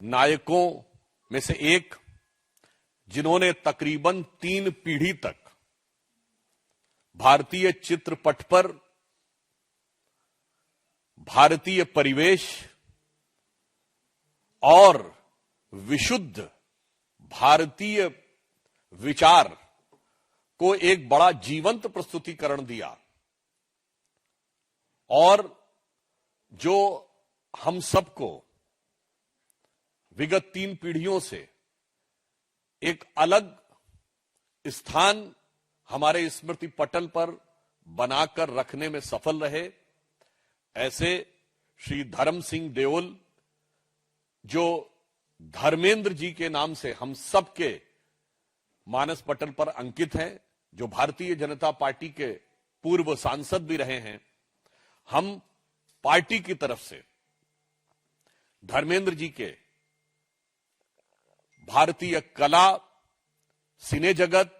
नायकों में से एक, जिन्होंने तकरीबन 3 पीढ़ी तक भारतीय चित्रपट पर भारतीय परिवेश और विशुद्ध भारतीय विचार को एक बड़ा जीवंत प्रस्तुतिकरण दिया और जो हम सबको विगत 3 पीढ़ियों से एक अलग स्थान हमारे स्मृति पटल पर बनाकर रखने में सफल रहे, ऐसे श्री धर्म सिंह देओल, जो धर्मेंद्र जी के नाम से हम सबके मानस पटल पर अंकित हैं, जो भारतीय जनता पार्टी के पूर्व सांसद भी रहे हैं, हम पार्टी की तरफ से धर्मेंद्र जी के भारतीय कला, सिने जगत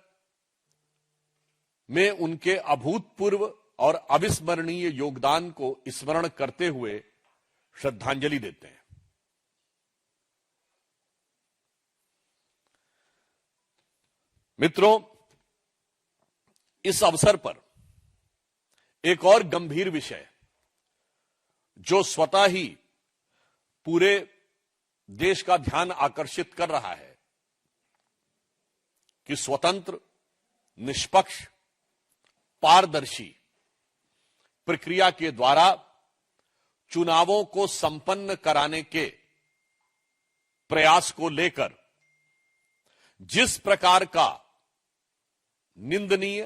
में उनके अभूतपूर्व और अविस्मरणीय योगदान को स्मरण करते हुए श्रद्धांजलि देते हैं। मित्रों, इस अवसर पर एक और गंभीर विषय जो स्वतः ही पूरे देश का ध्यान आकर्षित कर रहा है कि स्वतंत्र, निष्पक्ष, पारदर्शी प्रक्रिया के द्वारा चुनावों को संपन्न कराने के प्रयास को लेकर जिस प्रकार का निंदनीय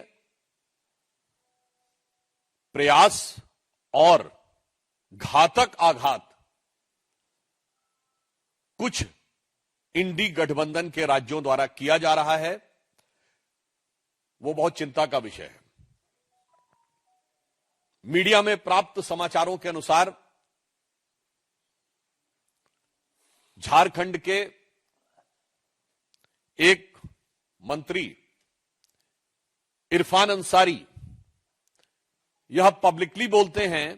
प्रयास और घातक आघात कुछ इंडी गठबंधन के राज्यों द्वारा किया जा रहा है, वो बहुत चिंता का विषय है। मीडिया में प्राप्त समाचारों के अनुसार झारखंड के एक मंत्री इरफान अंसारी यह पब्लिकली बोलते हैं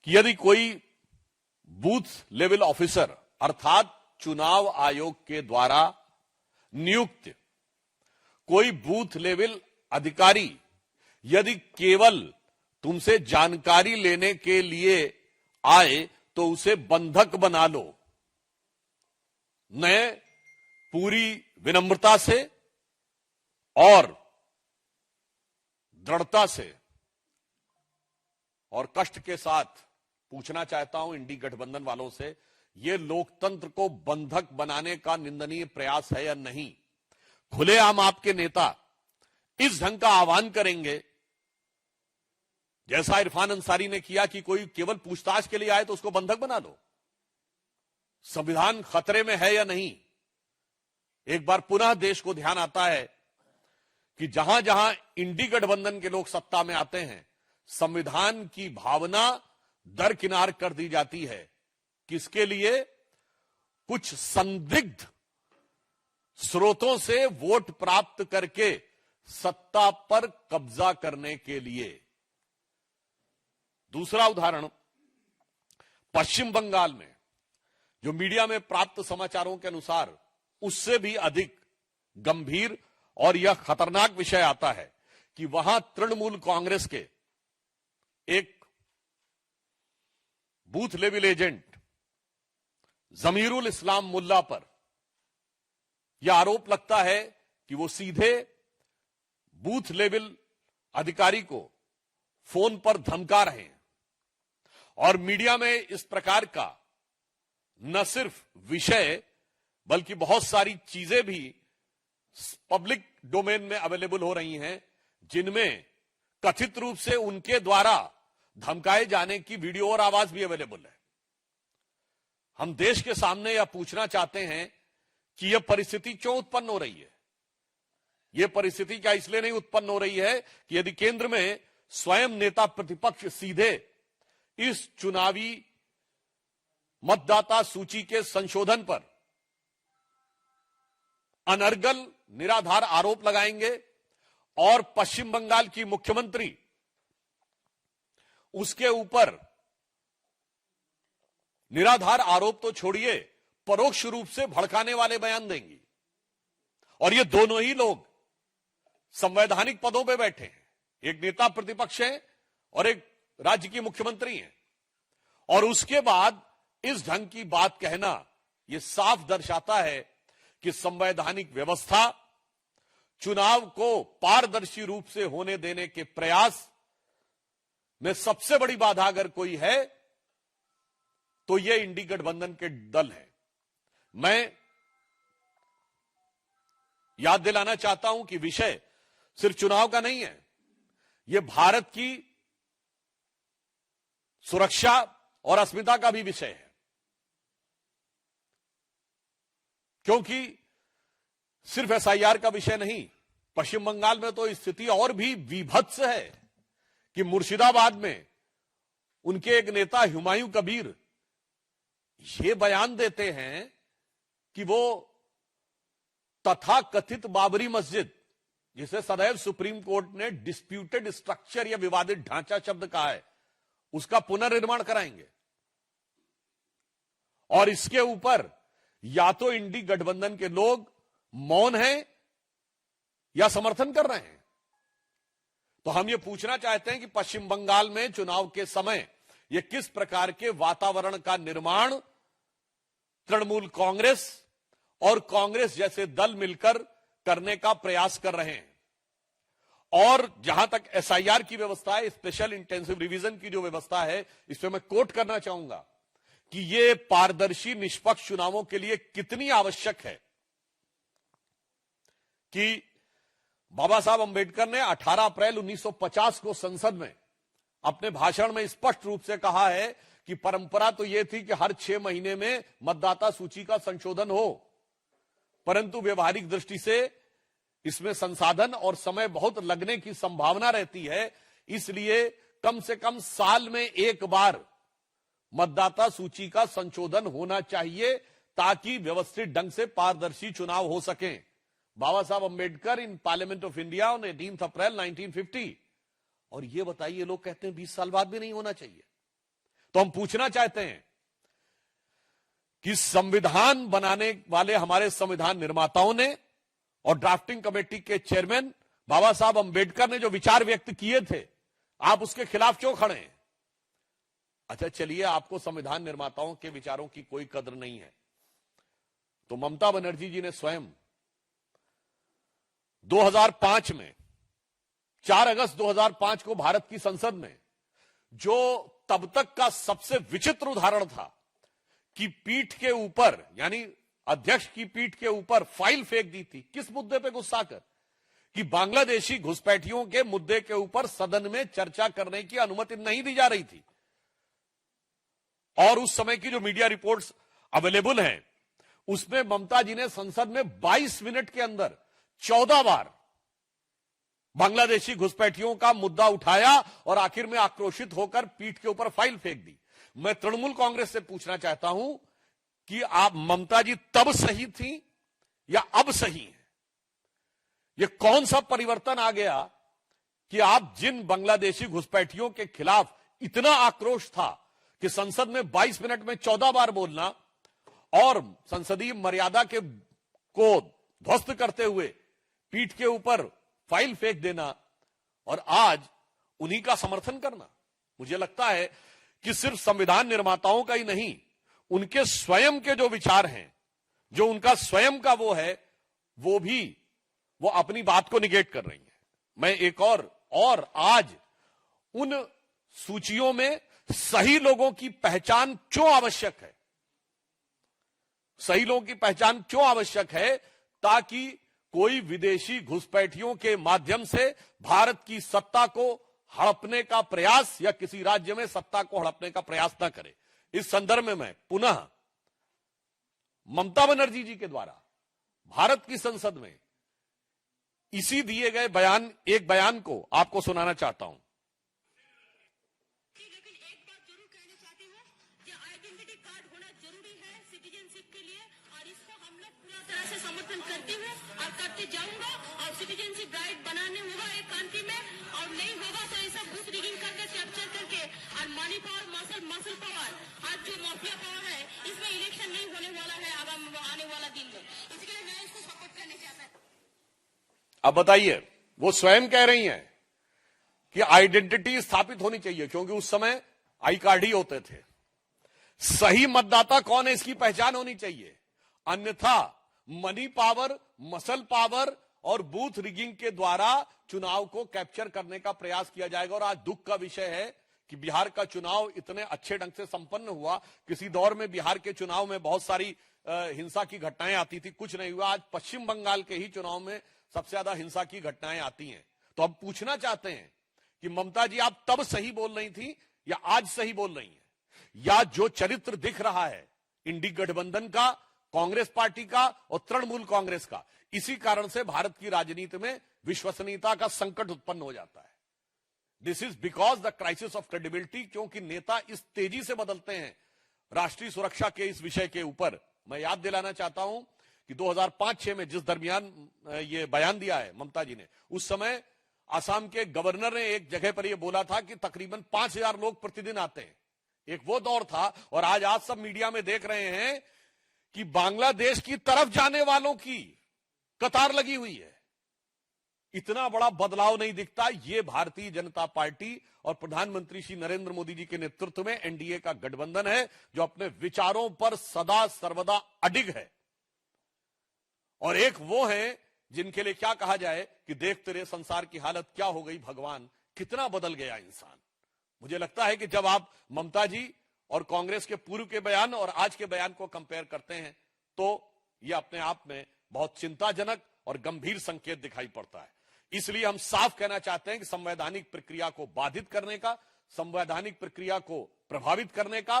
कि यदि कोई बूथ लेवल ऑफिसर अर्थात चुनाव आयोग के द्वारा नियुक्त कोई बूथ लेवल अधिकारी यदि केवल तुमसे जानकारी लेने के लिए आए तो उसे बंधक बना लो। मैं पूरी विनम्रता से और दृढ़ता से और कष्ट के साथ पूछना चाहता हूं इंडी गठबंधन वालों से, यह लोकतंत्र को बंधक बनाने का निंदनीय प्रयास है या नहीं? खुलेआम आपके नेता इस ढंग का आह्वान करेंगे जैसा इरफान अंसारी ने किया कि कोई केवल पूछताछ के लिए आए तो उसको बंधक बना लो? संविधान खतरे में है या नहीं? एक बार पुनः देश को ध्यान आता है कि जहां जहां इंडी गठबंधन के लोग सत्ता में आते हैं, संविधान की भावना दरकिनार कर दी जाती है। किसके लिए? कुछ संदिग्ध स्रोतों से वोट प्राप्त करके सत्ता पर कब्जा करने के लिए। दूसरा उदाहरण, पश्चिम बंगाल में जो मीडिया में प्राप्त समाचारों के अनुसार उससे भी अधिक गंभीर और यह खतरनाक विषय आता है कि वहां तृणमूल कांग्रेस के एक बूथ लेवल एजेंट जमीरुल इस्लाम मुल्ला पर यह आरोप लगता है कि वो सीधे बूथ लेवल अधिकारी को फोन पर धमका रहे हैं और मीडिया में इस प्रकार का न सिर्फ विषय बल्कि बहुत सारी चीजें भी पब्लिक डोमेन में अवेलेबल हो रही हैं जिनमें कथित रूप से उनके द्वारा धमकाए जाने की वीडियो और आवाज भी अवेलेबल है। हम देश के सामने यह पूछना चाहते हैं कि यह परिस्थिति क्यों उत्पन्न हो रही है? यह परिस्थिति क्या इसलिए नहीं उत्पन्न हो रही है कि यदि केंद्र में स्वयं नेता प्रतिपक्ष सीधे इस चुनावी मतदाता सूची के संशोधन पर अनर्गल निराधार आरोप लगाएंगे और पश्चिम बंगाल की मुख्यमंत्री उसके ऊपर निराधार आरोप तो छोड़िए, परोक्ष रूप से भड़काने वाले बयान देंगी। और ये दोनों ही लोग संवैधानिक पदों पे बैठे हैं, एक नेता प्रतिपक्ष है और एक राज्य की मुख्यमंत्री हैं। और उसके बाद इस ढंग की बात कहना यह साफ दर्शाता है कि संवैधानिक व्यवस्था, चुनाव को पारदर्शी रूप से होने देने के प्रयास में सबसे बड़ी बाधा अगर कोई है तो यह इंडी गठबंधन के दल है। मैं याद दिलाना चाहता हूं कि विषय सिर्फ चुनाव का नहीं है, यह भारत की सुरक्षा और अस्मिता का भी विषय है। क्योंकि सिर्फ एसआईआर का विषय नहीं, पश्चिम बंगाल में तो स्थिति और भी विभत्स है कि मुर्शिदाबाद में उनके एक नेता हुमायूं कबीर ये बयान देते हैं कि वो तथाकथित बाबरी मस्जिद, जिसे सदैव सुप्रीम कोर्ट ने डिस्प्यूटेड स्ट्रक्चर या विवादित ढांचा शब्द कहा है, उसका पुनर्निर्माण कराएंगे। और इसके ऊपर या तो इंडी गठबंधन के लोग मौन हैं या समर्थन कर रहे हैं। तो हम ये पूछना चाहते हैं कि पश्चिम बंगाल में चुनाव के समय ये किस प्रकार के वातावरण का निर्माण तृणमूल कांग्रेस और कांग्रेस जैसे दल मिलकर करने का प्रयास कर रहे हैं। और जहां तक एसआईआर की व्यवस्था है, स्पेशल इंटेंसिव रिवीजन की जो व्यवस्था है, इसमें मैं कोट करना चाहूंगा कि ये पारदर्शी निष्पक्ष चुनावों के लिए कितनी आवश्यक है कि बाबा साहब अंबेडकर ने 18 अप्रैल 1950 को संसद में अपने भाषण में स्पष्ट रूप से कहा है कि परंपरा तो यह थी कि हर 6 महीने में मतदाता सूची का संशोधन हो, परंतु व्यवहारिक दृष्टि से इसमें संसाधन और समय बहुत लगने की संभावना रहती है, इसलिए कम से कम साल में एक बार मतदाता सूची का संशोधन होना चाहिए ताकि व्यवस्थित ढंग से पारदर्शी चुनाव हो सके। बाबा साहब Ambedkar in parliament of India on 18 अप्रैल 1950। और ये बताइए, लोग कहते हैं 20 साल बाद भी नहीं होना चाहिए। तो हम पूछना चाहते हैं कि संविधान बनाने वाले हमारे संविधान निर्माताओं ने और ड्राफ्टिंग कमेटी के चेयरमैन बाबा साहब अंबेडकर ने जो विचार व्यक्त किए थे, आप उसके खिलाफ क्यों खड़े हैं? अच्छा चलिए, आपको संविधान निर्माताओं के विचारों की कोई कद्र नहीं है, तो ममता बनर्जी जी ने स्वयं 2005 में 4 अगस्त 2005 को भारत की संसद में जो तब तक का सबसे विचित्र उदाहरण था कि पीठ के ऊपर, यानी अध्यक्ष की पीठ के ऊपर फाइल फेंक दी थी। किस मुद्दे पे गुस्सा कर? कि बांग्लादेशी घुसपैठियों के मुद्दे के ऊपर सदन में चर्चा करने की अनुमति नहीं दी जा रही थी। और उस समय की जो मीडिया रिपोर्ट्स अवेलेबल हैं, उसमें ममता जी ने संसद में 22 मिनट के अंदर 14 बार बांग्लादेशी घुसपैठियों का मुद्दा उठाया और आखिर में आक्रोशित होकर पीठ के ऊपर फाइल फेंक दी। मैं तृणमूल कांग्रेस से पूछना चाहता हूं कि आप ममता जी तब सही थी या अब सही हैं? यह कौन सा परिवर्तन आ गया कि आप जिन बांग्लादेशी घुसपैठियों के खिलाफ इतना आक्रोश था कि संसद में 22 मिनट में 14 बार बोलना और संसदीय मर्यादा को ध्वस्त करते हुए पीठ के ऊपर फाइल फेंक देना और आज उन्हीं का समर्थन करना, मुझे लगता है कि सिर्फ संविधान निर्माताओं का ही नहीं, उनके स्वयं के जो विचार हैं, जो उनका स्वयं का वो है, वो अपनी बात को निगेट कर रही है। मैं एक और आज उन सूचियों में सही लोगों की पहचान क्यों आवश्यक है, सही लोगों की पहचान क्यों आवश्यक है, ताकि कोई विदेशी घुसपैठियों के माध्यम से भारत की सत्ता को हड़पने का प्रयास या किसी राज्य में सत्ता को हड़पने का प्रयास न करे। इस संदर्भ में मैं पुनः ममता बनर्जी जी के द्वारा भारत की संसद में इसी दिए गए एक बयान को आपको सुनाना चाहता हूं। लेकिन एक बात जरूर कहना चाहती हूँ कि आइडेंटिटी कार्ड होना जरूरी है सिटीजनशिप के लिए, और इसको हम लोग पूरा तरह से समर्थन करते हैं और करते जाऊंगा। और सिटीजनशिप राइट बनाने होगा एक कंट्री में, और नहीं होगा तो ऐसा बूथ रिगिंग करके कैप्चर करके और मनी पावर मसल पावर, आज जो माफिया पावर है, इसमें इलेक्शन नहीं होने वाला है। अब बताइए, वो स्वयं कह रही हैं कि आइडेंटिटी स्थापित होनी चाहिए, क्योंकि उस समय आई कार्ड ही होते थे। सही मतदाता कौन है इसकी पहचान होनी चाहिए, अन्यथा मनी पावर, मसल पावर और बूथ रिगिंग के द्वारा चुनाव को कैप्चर करने का प्रयास किया जाएगा। और आज दुख का विषय है कि बिहार का चुनाव इतने अच्छे ढंग से संपन्न हुआ। किसी दौर में बिहार के चुनाव में बहुत सारी हिंसा की घटनाएं आती थी, कुछ नहीं हुआ। आज पश्चिम बंगाल के ही चुनाव में सबसे ज्यादा हिंसा की घटनाएं आती हैं। तो हम पूछना चाहते हैं कि ममता जी, आप तब सही बोल रही थी या आज सही बोल रही हैं, या जो चरित्र दिख रहा है इंडी गठबंधन का, कांग्रेस पार्टी का और तृणमूल कांग्रेस का, इसी कारण से भारत की राजनीति में विश्वसनीयता का संकट उत्पन्न हो जाता है। This is because the crisis of credibility, क्योंकि नेता इस तेजी से बदलते हैं राष्ट्रीय सुरक्षा के इस विषय के ऊपर। मैं याद दिलाना चाहता हूं कि 2005-6 में जिस दरमियान ये बयान दिया है ममता जी ने, उस समय आसाम के गवर्नर ने एक जगह पर यह बोला था कि तकरीबन 5000 लोग प्रतिदिन आते हैं। एक वो दौर था, और आज सब मीडिया में देख रहे हैं कि बांग्लादेश की तरफ जाने वालों की कतार लगी हुई है। इतना बड़ा बदलाव नहीं दिखता। ये भारतीय जनता पार्टी और प्रधानमंत्री श्री नरेंद्र मोदी जी के नेतृत्व में एनडीए का गठबंधन है, जो अपने विचारों पर सदा सर्वदा अडिग है। और एक वो है जिनके लिए क्या कहा जाए कि देखते रहे संसार की हालत क्या हो गई भगवान, कितना बदल गया इंसान। मुझे लगता है कि जब आप ममता जी और कांग्रेस के पूर्व के बयान और आज के बयान को कंपेयर करते हैं, तो यह अपने आप में बहुत चिंताजनक और गंभीर संकेत दिखाई पड़ता है। इसलिए हम साफ कहना चाहते हैं कि संवैधानिक प्रक्रिया को बाधित करने का, संवैधानिक प्रक्रिया को प्रभावित करने का,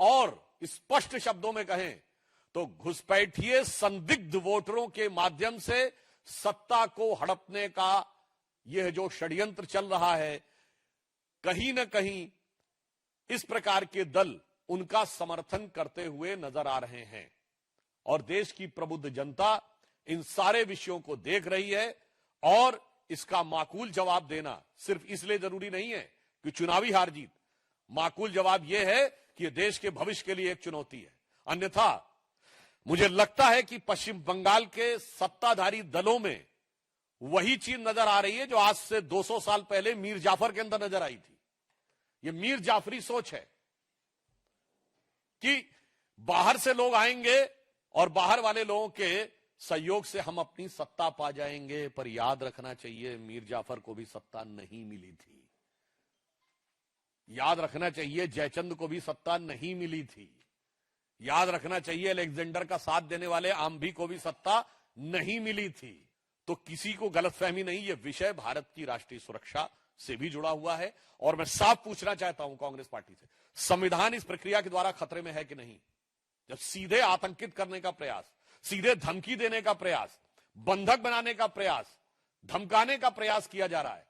और स्पष्ट शब्दों में कहें तो घुसपैठिए संदिग्ध वोटरों के माध्यम से सत्ता को हड़पने का यह जो षड्यंत्र चल रहा है, कहीं न कहीं इस प्रकार के दल उनका समर्थन करते हुए नजर आ रहे हैं। और देश की प्रबुद्ध जनता इन सारे विषयों को देख रही है, और इसका माकूल जवाब देना सिर्फ इसलिए जरूरी नहीं है कि चुनावी हार जीत। माकूल जवाब यह है कि यह देश के भविष्य के लिए एक चुनौती है। अन्यथा मुझे लगता है कि पश्चिम बंगाल के सत्ताधारी दलों में वही चीज नजर आ रही है जो आज से 200 साल पहले मीर जाफर के अंदर नजर आई थी। यह मीर जाफरी सोच है कि बाहर से लोग आएंगे और बाहर वाले लोगों के सहयोग से हम अपनी सत्ता पा जाएंगे। पर याद रखना चाहिए, मीर जाफर को भी सत्ता नहीं मिली थी। याद रखना चाहिए, जयचंद को भी सत्ता नहीं मिली थी। याद रखना चाहिए, अलेक्जेंडर का साथ देने वाले आम्भी को भी सत्ता नहीं मिली थी। तो किसी को गलतफहमी नहीं, यह विषय भारत की राष्ट्रीय सुरक्षा से भी जुड़ा हुआ है। और मैं साफ पूछना चाहता हूं कांग्रेस पार्टी से, संविधान इस प्रक्रिया के द्वारा खतरे में है कि नहीं? जब सीधे आतंकित करने का प्रयास, सीधे धमकी देने का प्रयास, बंधक बनाने का प्रयास, धमकाने का प्रयास किया जा रहा है,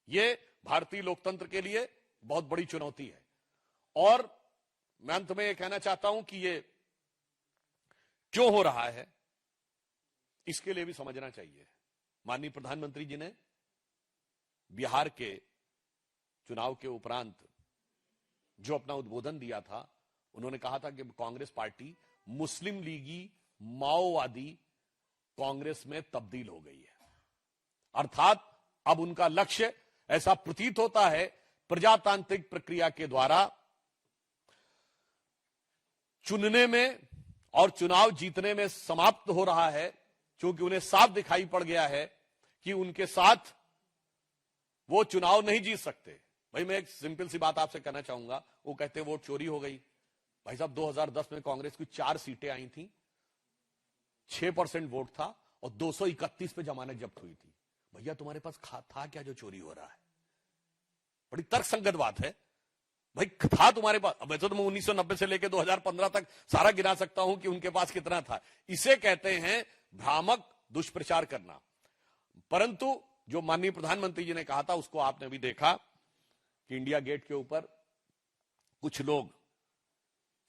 यह भारतीय लोकतंत्र के लिए बहुत बड़ी चुनौती है। और मैं अंत में यह कहना चाहता हूं कि यह क्यों हो रहा है, इसके लिए भी समझना चाहिए। माननीय प्रधानमंत्री जी ने बिहार के चुनाव के उपरांत जो अपना उद्बोधन दिया था, उन्होंने कहा था कि कांग्रेस पार्टी मुस्लिम लीगी माओवादी कांग्रेस में तब्दील हो गई है। अर्थात अब उनका लक्ष्य, ऐसा प्रतीत होता है, प्रजातांत्रिक प्रक्रिया के द्वारा चुनने में और चुनाव जीतने में समाप्त हो रहा है, क्योंकि उन्हें साफ दिखाई पड़ गया है कि उनके साथ वो चुनाव नहीं जीत सकते। भाई मैं एक सिंपल सी बात आपसे कहना चाहूंगा, वो कहते हैं वोट चोरी हो गई। भाई साहब 2010 में कांग्रेस की 4 सीटें आई थी, 6% वोट था और 231 पे जमानत जब्त हुई थी। भैया तुम्हारे पास था क्या जो चोरी हो रहा है? बड़ी तर्कसंगत बात है। भाई था तुम्हारे पास, अब वैसे तो मैं 1990 से लेकर 2015 तक सारा गिना सकता हूं कि उनके पास कितना था। इसे कहते हैं भ्रामक दुष्प्रचार करना। परंतु जो माननीय प्रधानमंत्री जी ने कहा था, उसको आपने भी देखा कि इंडिया गेट के ऊपर कुछ लोग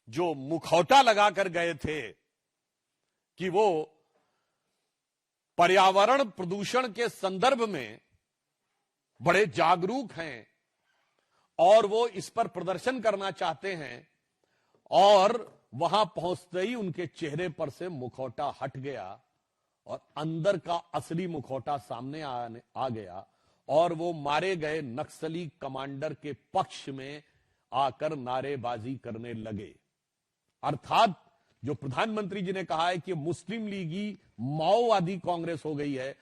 जो मुखौटा लगाकर गए थे कि वो पर्यावरण प्रदूषण के संदर्भ में बड़े जागरूक हैं और वो इस पर प्रदर्शन करना चाहते हैं, और वहां पहुंचते ही उनके चेहरे पर से मुखौटा हट गया और अंदर का असली मुखौटा सामने आ गया और वो मारे गए नक्सली कमांडर के पक्ष में आकर नारेबाजी करने लगे। अर्थात जो प्रधानमंत्री जी ने कहा है कि मुस्लिम लीगी माओवादी कांग्रेस हो गई है,